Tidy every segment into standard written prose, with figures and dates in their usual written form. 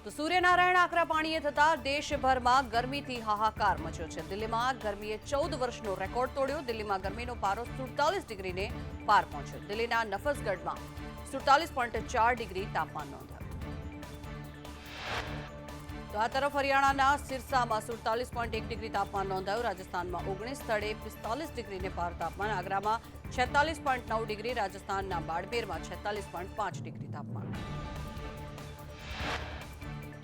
તો સૂર્યનારાયણ આકરા પાણીએ થતા દેશભરમાં ગરમીથી હાહાકાર મચ્યો છે। દિલ્હીમાં ગરમીએ 14 વર્ષનો રેકોર્ડ તોડ્યો। દિલ્હીમાં ગરમીનો પારો 47 ડિગ્રીને પાર પહોંચ્યો। દિલ્હીના નફસગઢમાં 47.4 ડિગ્રી તાપમાન નોંધાયું। તો આ તરફ હરિયાણાના સિરસામાં 47.1 ડિગ્રી તાપમાન નોંધાયું। રાજસ્થાનમાં 19 સ્થળે 45 ડિગ્રીને પાર તાપમાન। આગ્રામાં 46.9 ડિગ્રી, રાજસ્થાનના બાડમેરમાં 46.5 ડિગ્રી તાપમાન।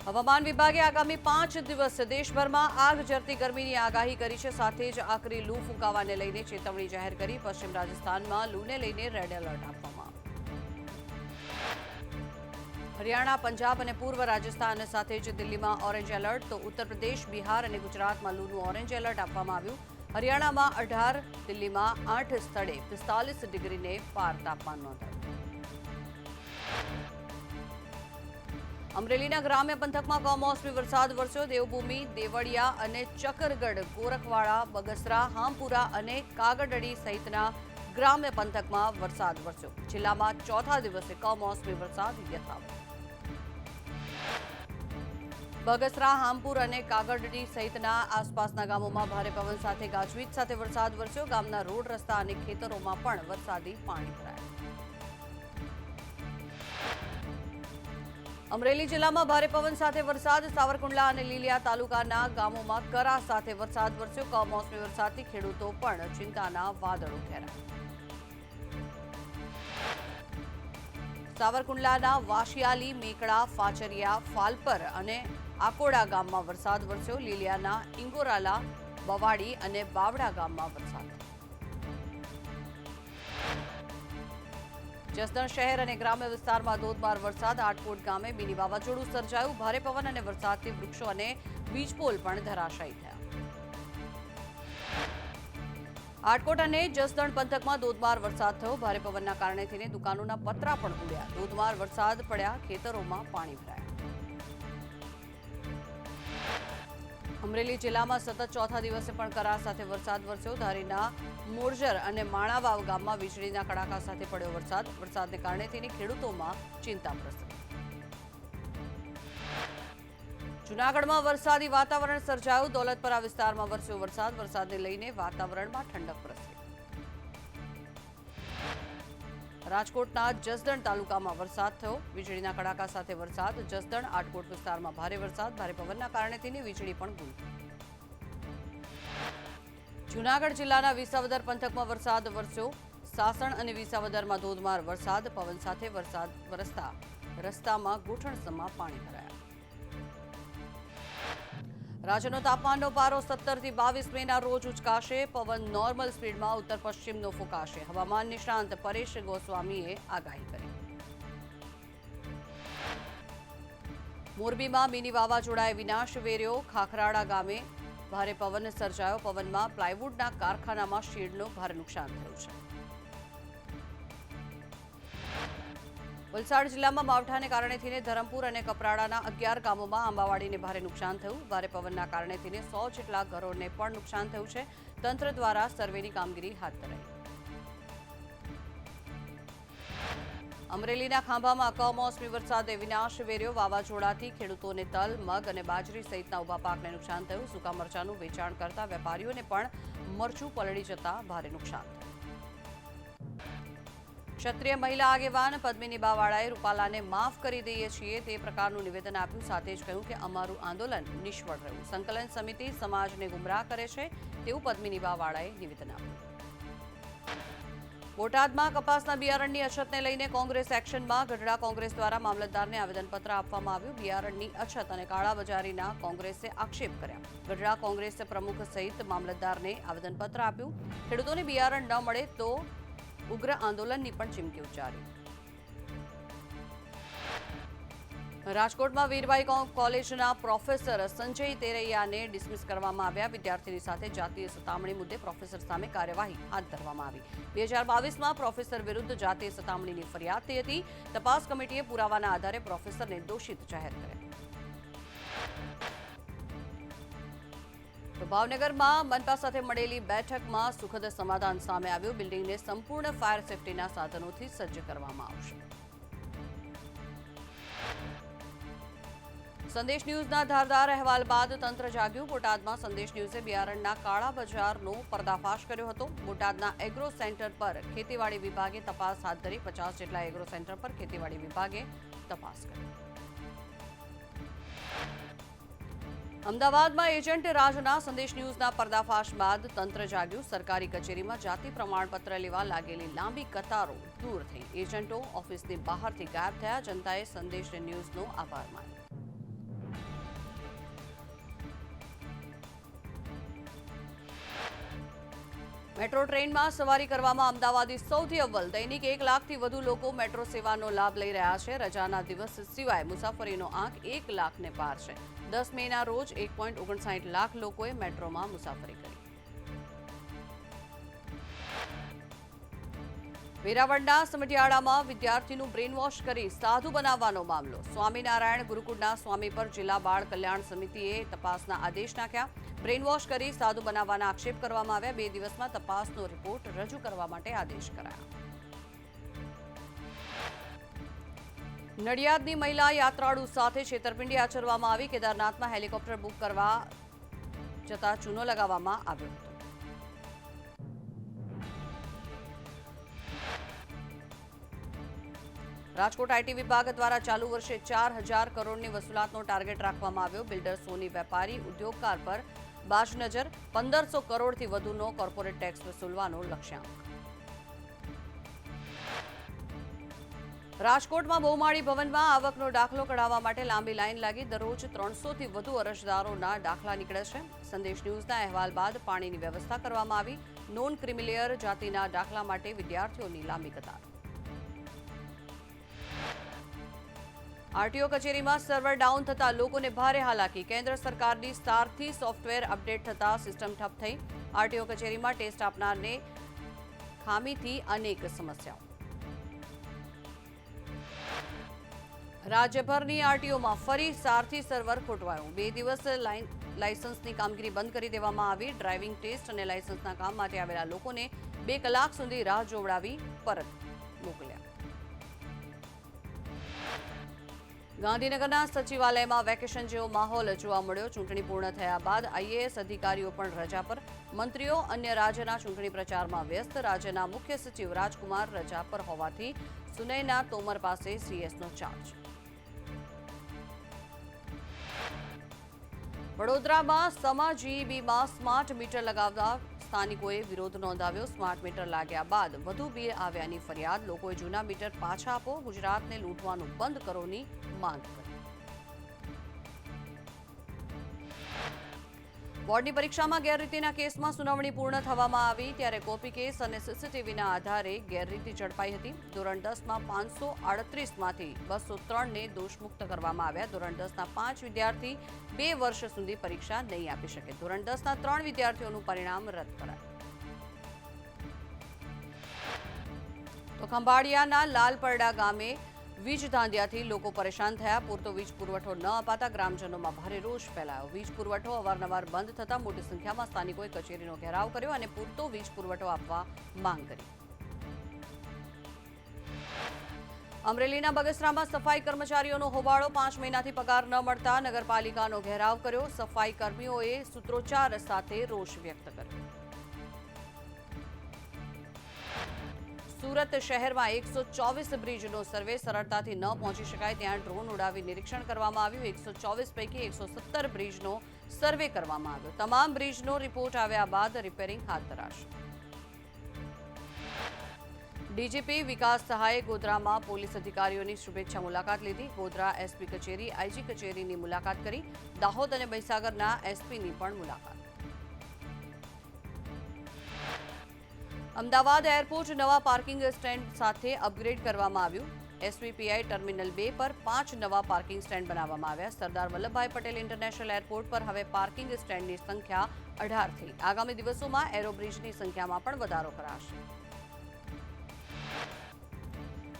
હવામાન વિભાગે આગામી 5 દિવસ દેશભરમાં આગ ઝરતી ગરમીની આગાહી કરી છે। સાથે જ આકરી લૂ ફૂંકાવાને લઈને ચેતવણી જાહેર કરી। પશ્ચિમ રાજસ્થાનમાં લૂને લઈને રેડ એલર્ટ આપવામાં આવ્યું। હરિયાણા, પંજાબ અને પૂર્વ રાજસ્થાન સાથે જ દિલ્હીમાં ઓરેન્જ એલર્ટ, તો ઉત્તર પ્રદેશ, બિહાર અને ગુજરાતમાં લૂનું ઓરેન્જ એલર્ટ આપવામાં આવ્યું। હરિયાણામાં 18, દિલ્હીમાં 8 સ્થળે 45 ડિગ્રીને પાર તાપમાન નોંધાયું। અમરેલીના ગ્રામ્ય પંથકમાં કમોસમી વરસાદ વરસ્યો। દેવભૂમિ, દેવળિયા અને ચકરગઢ, ગોરખવાડા, બગસરા, હામપુરા અને કાગડડી સહિતના ગ્રામ્ય પંથકમાં વરસાદ વરસ્યો। જિલ્લામાં ચોથા દિવસે કમોસમી વરસાદ યથાવત। બગસરા, હામપુર અને કાગડડી સહિતના આસપાસના ગામોમાં ભારે પવન સાથે ગાજવીજ સાથે વરસાદ વરસ્યો। ગામના રોડ, રસ્તા અને ખેતરોમાં પણ વરસાદી પાણી ભરાયા। અમરેલી જિલ્લામાં ભારે પવન સાથે વરસાદ। સાવરકુંડલા અને લીલિયા તાલુકાના ગામોમાં કરા સાથે વરસાદ વરસ્યો। કમોસમી વરસાદથી ખેડૂતો પણ ચિંતાના વાદળો ઘેરાયા। સાવરકુંડલાના વાશિયાલી, મેકડા, ફાચરિયા, ફાલપર અને આકોડા ગામમાં વરસાદ વરસ્યો। લીલિયાના ઇંગોરાલા, બવાડી અને બાવડા ગામમાં વરસાદ। જસદણ શહેર અને ગ્રામ્ય વિસ્તારમાં ધોધમાર વરસાદ। આટકોટ ગામે મિની વાવાઝોડું સર્જાયું। ભારે પવન અને વરસાદથી વૃક્ષો અને વીજપોલ પણ ધરાશાયી થયા। આટકોટ અને જસદણ પંથકમાં ધોધમાર વરસાદ થયો। ભારે પવનના કારણે થઈને દુકાનોના પતરા પણ ઉડ્યા। ધોધમાર વરસાદ પડ્યા, ખેતરોમાં પાણી ભરાયા। અમરેલી જિલ્લામાં સતત ચોથા દિવસે પણ કરા સાથે વરસાદ વરસ્યો। ધારીના મોરજર અને માણાવાવ ગામમાં વીજળીના કડાકા સાથે પડ્યો વરસાદ। વરસાદને કારણે તેની ખેડૂતોમાં ચિંતા પ્રસરી। જૂનાગઢમાં વરસાદી વાતાવરણ સર્જાયું। દોલતપરા વિસ્તારમાં વરસ્યો વરસાદ। વરસાદને લઈને વાતાવરણમાં ઠંડક પ્રસરી। રાજકોટના જસદણ તાલુકામાં વરસાદ થયો। વીજળીના કડાકા સાથે વરસાદ। જસદણ, આટકોટ વિસ્તારમાં ભારે વરસાદ। ભારે પવનના કારણે તેની વીજળી પણ ગુલ થઈ। જૂનાગઢ જિલ્લાના વિસાવદર પંથકમાં વરસાદ વરસ્યો। સાસણ અને વિસાવદરમાં ધોધમાર વરસાદ। પવન સાથે વરસાદ વરસતા રસ્તામાં ઘૂંટણસમા પાણી ભરાયા। રાજ્યનો તાપમાનનો પારો 17 થી 22 મેના રોજ ઉચકાશે। પવન નોર્મલ સ્પીડમાં ઉત્તર પશ્ચિમનો ફૂંકાશે। હવામાન નિષ્ણાંત પરેશ ગોસ્વામીએ આગાહી કરી। મોરબીમાં મિની વાવાઝોડાએ વિનાશ વેર્યો। ખાખરાડા ગામે ભારે પવન સર્જાયો। પવનમાં પ્લાયવુડના કારખાનામાં શેડનું ભારે નુકસાન થયું છે। વલસાડ જિલ્લામાં માવઠાને કારણે થઈને ધરમપુર અને કપરાડાના 11 ગામોમાં આંબાવાડીને ભારે નુકસાન થયું। ભારે પવનના કારણે થઈને 100 જેટલા ઘરોને પણ નુકસાન થયું છે। તંત્ર દ્વારા સર્વેની કામગીરી હાથ ધરાઈ। અમરેલીના ખાંભામાં કમોસમી વરસાદે વિનાશ વેર્યો। વાવાઝોડાથી ખેડૂતોને તલ, મગ અને બાજરી સહિતના ઉભા પાકને નુકસાન થયું। સૂકા મરચાનું વેચાણ કરતા વેપારીઓને પણ મરચું પલળી જતા ભારે નુકસાન થયું। ક્ષત્રિય મહિલા આગેવાન પદ્મિની બાવાળાએ રૂપાલાને માફ કરી દઈએ છીએ તે પ્રકારનું નિવેદન આપ્યું। સાથે જ કહ્યું કે અમારું આંદોલન નિષ્ફળ રહ્યું। સંકલન સમિતિ સમાજને ગુમરાહ કરે છે તેવું પદ્મિની બાવાળાએ નિવેદન આપ્યું। બોટાદમાં કપાસના બિયારણની અછતને લઈને કોંગ્રેસ એક્શનમાં। ગઢડા કોંગ્રેસ દ્વારા મામલતદારને આવેદનપત્ર આપવામાં આવ્યું। બિયારણની અછત અને કાળાબજારીના કોંગ્રેસે આક્ષેપ કર્યા। ગઢડા કોંગ્રેસ પ્રમુખ સહિત મામલતદારને આવેદનપત્ર આપ્યું। ખેડૂતોને બિયારણ ન મળે તો ઉગ્ર આંદોલનની પણ ચીમકી ઉચ્ચારી। રાજકોટમાં વીરબાઈ કોલેજના પ્રોફેસર સંજય તેરૈયાને ડિસમિસ કરવામાં આવ્યા। વિદ્યાર્થીની સાથે જાતીય સતામણી મુદ્દે પ્રોફેસર સામે કાર્યવાહી હાથ ધરવામાં આવી। 2022માં પ્રોફેસર વિરુદ્ધ જાતીય સતામણીની ફરિયાદ થઈ હતી। તપાસ કમિટીએ પુરાવાના આધારે પ્રોફેસરને દોષિત જાહેર કર્યા। તો ભાવનગરમાં મનપા સાથે મળેલી બેઠકમાં સુખદ સમાધાન સામે આવ્યું। બિલ્ડિંગને સંપૂર્ણ ફાયર સેફટીના સાધનોથી સજ્જ કરવામાં આવશે। સંદેશ ન્યૂઝના ધારદાર અહેવાલ બાદ તંત્ર જાગ્યું. બોટાદમાં સંદેશ ન્યૂઝે બિયારણના કાળા બજારનો પર્દાફાશ કર્યો હતો. બોટાદના એગ્રો સેન્ટર પર ખેતીવાડી વિભાગે તપાસ હાથ ધરી. 50 જેટલા એગ્રો સેન્ટર પર ખેતીવાડી વિભાગે તપાસ કરી. અમદાવાદમાં એજન્ટ રાજના સંદેશ ન્યૂઝના પર્દાફાશ બાદ તંત્ર જાગ્યું. સરકારી કચેરીમાં જાતિ પ્રમાણપત્ર લેવા લાગેલી લાંબી કતારો દૂર થઈ. એજન્ટો ઓફિસની બહારથી ગાયબ થયા. જનતાએ સંદેશ ન્યૂઝનો આભાર માન્યો. મેટ્રો ટ્રેનમાં સવારી કરવામાં અમદાવાદી સૌથી અવ્વલ. દૈનિક 1 લાખથી વધુ લોકો મેટ્રો સેવાનો લાભ લઈ રહ્યા છે. રજાના દિવસ સિવાય મુસાફરીનો આંક 1 લાખને પાર છે. 10 મેના રોજ 1.59 લાખ લોકોએ મેટ્રોમાં મુસાફરી કરી. વેરાવળના સમઢિયાળામાં વિદ્યાર્થીનું બ્રેનવોશ કરી સાધુ બનાવવાનો મામલો. સ્વામિનારાયણ ગુરુકુળના સ્વામી પર જિલ્લા બાળ કલ્યાણ સમિતિએ તપાસના આદેશ નાખ્યા. બ્રેનવોશ કરી સાધુ બનાવવાના આક્ષેપ કરવામાં આવ્યા. 2 દિવસમાં તપાસનો રિપોર્ટ રજૂ કરવા માટે આદેશ કરાયા. નડિયાદની મહિલા યાત્રાળુ સાથે છેતરપિંડી આચરવામાં આવી. કેદારનાથમાં હેલિકોપ્ટર બુક કરવા જતા ચૂનો લગાવવામાં આવ્યો હતો. રાજકોટ આઈટી વિભાગ દ્વારા ચાલુ વર્ષે 4,000 કરોડની વસૂલાતનો ટાર્ગેટ રાખવામાં આવ્યો. બિલ્ડર સોની વેપારી ઉદ્યોગકાર પર બાજ નજર. 1,500 કરોડથી વધુનો કોર્પોરેટ ટેક્સ વસૂલવાનો લક્ષ્યાંક. રાજકોટમાં બહુમાળી ભવનમાં આવકનો દાખલો કઢાવવા માટે લાંબી લાઈન લાગી. દરરોજ 300થી વધુ અરજદારોના દાખલા નીકળે છે. સંદેશ ન્યૂઝના અહેવાલ બાદ પાણીની વ્યવસ્થા કરવામાં આવી. નોન ક્રિમિલિયર જાતિના દાખલા માટે વિદ્યાર્થીઓની લાંબી કતાર. આરટીઓ કચેરીમાં સર્વર ડાઉન થતા લોકોને ભારે હાલાકી. કેન્દ્ર સરકારની સારથી સોફ્ટવેર અપડેટ થતા સિસ્ટમ ઠપ થઈ. આરટીઓ કચેરીમાં ટેસ્ટ આપનારને ખામીથી અનેક સમસ્યાઓ. રાજ્યભરની આરટીઓમાં ફરી સારથી સર્વર ખોટવાયું. 2 દિવસ લાયસન્સની કામગીરી બંધ કરી દેવામાં આવી. ડ્રાઇવિંગ ટેસ્ટ અને લાયસન્સના કામ માટે આવેલા લોકોને 2 કલાક સુધી રાહ જોવડાવી પરત મોકલ્યા. ગાંધીનગરના સચિવાલયમાં વેકેશન જેવો માહોલ જોવા મળ્યો. ચૂંટણી પૂર્ણ થયા બાદ આઈએએસ અધિકારીઓ પણ રજા પર. મંત્રીઓ અન્ય રાજ્યના ચૂંટણી પ્રચારમાં વ્યસ્ત. રાજ્યના મુખ્ય સચિવ રાજકુમાર રજા પર હોવાથી સુનયના તોમર પાસે સીએસનો ચાર્જ. વડોદરામાં સમા જીઈબીમાં સ્માર્ટ મીટર લગાવતા સ્થાનિકોએ વિરોધ નોંધાવ્યો. સ્માર્ટ મીટર લાગ્યા બાદ વધુ બિલ આવ્યાની ફરિયાદ. લોકોએ જૂના મીટર પાછા આપો, ગુજરાતને લૂંટવાનું બંધ કરોની માંગ કરી. બોર્ડની પરીક્ષામાં ગેરરીતિના કેસમાં સુનાવણી પૂર્ણ થવામાં આવી. ત્યારે કોપી કેસ અને સીસીટીવીના આધારે ગેરરીતિ ઝડપાઈ હતી. ધોરણ 10માં 538માંથી 203ને દોષમુક્ત કરવામાં આવ્યા. ધોરણ 10ના 5 વિદ્યાર્થી 2 વર્ષ સુધી પરીક્ષા નહીં આપી શકે. ધોરણ 10ના 3 વિદ્યાર્થીઓનું પરિણામ રદ કરાયું. તો ખંભાળિયાના લાલપરડા ગામે વીજ ધાંધિયાથી લોકો પરેશાન થયા. પૂરતો વીજ પુરવઠો ન અપાતા ગ્રામજનોમાં ભારે રોષ ફેલાયો. વીજ પુરવઠો અવારનવાર બંધ થતા મોટી સંખ્યામાં સ્થાનિકોએ કચેરીનો ઘેરાવ કર્યો અને પૂરતો વીજ પુરવઠો આપવા માંગ કરી. અમરેલીના બગસરામાં સફાઈ કર્મચારીઓનો હોબાળો. 5 મહિનાથી પગાર ન મળતા નગરપાલિકાનો ઘેરાવ કર્યો. સફાઈ કર્મીઓએ સૂત્રોચ્ચાર સાથે રોષ વ્યક્ત કર્યો. સુરત શહેરમાં 124 બ્રિજનો સર્વે સરળતાથી ન પહોંચી શકાય ત્યાં ડ્રોન ઉડાવી નિરીક્ષણ કરવામાં આવ્યું. 124 પૈકી 117 બ્રિજનો સર્વે કરવામાં આવ્યો. તમામ બ્રિજનો રિપોર્ટ આવ્યા બાદ રિપેરિંગ હાથ ધરાશે. ડીજીપી વિકાસ સહાયે ગોધરામાં પોલીસ અધિકારીઓની શુભેચ્છા મુલાકાત લીધી. ગોધરા એસપી કચેરી, આઈજી કચેરીની મુલાકાત કરી. દાહોદ અને મહીસાગરના એસપીની પણ મુલાકાત. અમદાવાદ એરપોર્ટ નવા પાર્કિંગ સ્ટેન્ડ સાથે અપગ્રેડ કરવામાં આવ્યું. એસવીપીઆઈ ટર્મિનલ 2 પર 5 નવા પાર્કિંગ સ્ટેન્ડ બનાવવામાં આવ્યા. સરદાર વલ્લભભાઈ પટેલ ઇન્ટરનેશનલ એરપોર્ટ પર હવે પાર્કિંગ સ્ટેન્ડની સંખ્યા 18 થઈ. આગામી દિવસોમાં એરોબ્રિજની સંખ્યામાં પણ વધારો કરાશે.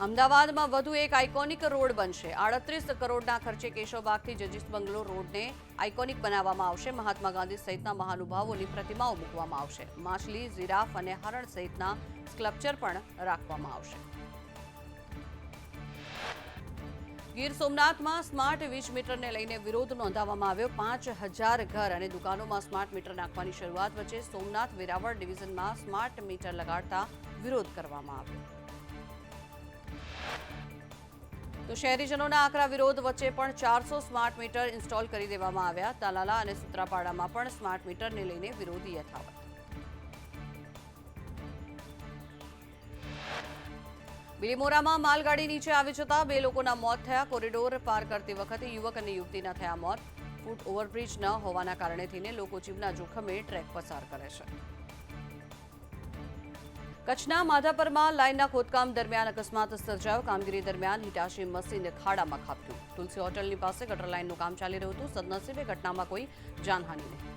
અમદાવાદમાં વધુ એક આઇકોનિક રોડ બનશે. 38 કરોડના ખર્ચે કેશવબાગથી જજીસ બંગલો રોડને આઇકોનિક બનાવવામાં આવશે. મહાત્મા ગાંધી સહિતના મહાનુભાવોની પ્રતિમાઓ મૂકવામાં આવશે. માછલી, જીરાફ અને હરણ સહિતના સ્કલ્પચર પણ રાખવામાં આવશે. ગીર સોમનાથમાં સ્માર્ટ વીજ મીટરને લઈને વિરોધ નોંધાવવામાં આવ્યો 5,000 ઘર અને દુકાનોમાં સ્માર્ટ મીટર નાખવાની શરૂઆત વચ્ચે સોમનાથ વેરાવળ ડિવિઝનમાં સ્માર્ટ મીટર લગાડતા વિરોધ કરવામાં આવ્યો તો શહેરીજનોના આકરા વિરોધ વચ્ચે પણ 400 સ્માર્ટ મીટર ઇન્સ્ટોલ કરી દેવામાં આવ્યા તાલાલા અને સુત્રાપાડામાં પણ સ્માર્ટ મીટરને લઈને વિરોધ યથાવત બિલીમોરામાં માલગાડી નીચે આવી જતા 2 લોકોના મોત થયા કોરિડોર પાર કરતી વખતે યુવક અને યુવતીના થયા મોત ફૂટ ઓવરબ્રિજ ન હોવાના કારણે થઈને લોકો જીવના જોખમે ટ્રેક પસાર કરે છે કચ્છના માધાપરમાં લાઇનના ખોદકામ દરમિયાન અકસ્માત સર્જાયો કામગીરી દરમિયાન હિટાચી મશીન ખાડામાં ખાબક્યું તુલસી હોટલની પાસે ગટર લાઇનનું કામ ચાલી રહ્યું હતું સદનસીબે ઘટનામાં કોઈ જાનહાનિ નહીં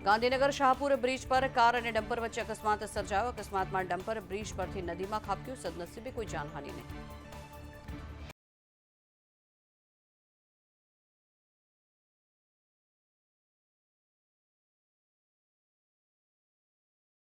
ગાંધીનગર શાહપુર બ્રિજ પર કાર અને ડમ્પર વચ્ચે અકસ્માત સર્જાયો અકસ્માતમાં ડમ્પર બ્રિજ પરથી નદીમાં ખાબક્યું સદનસીબે કોઈ જાનહાનિ નહીં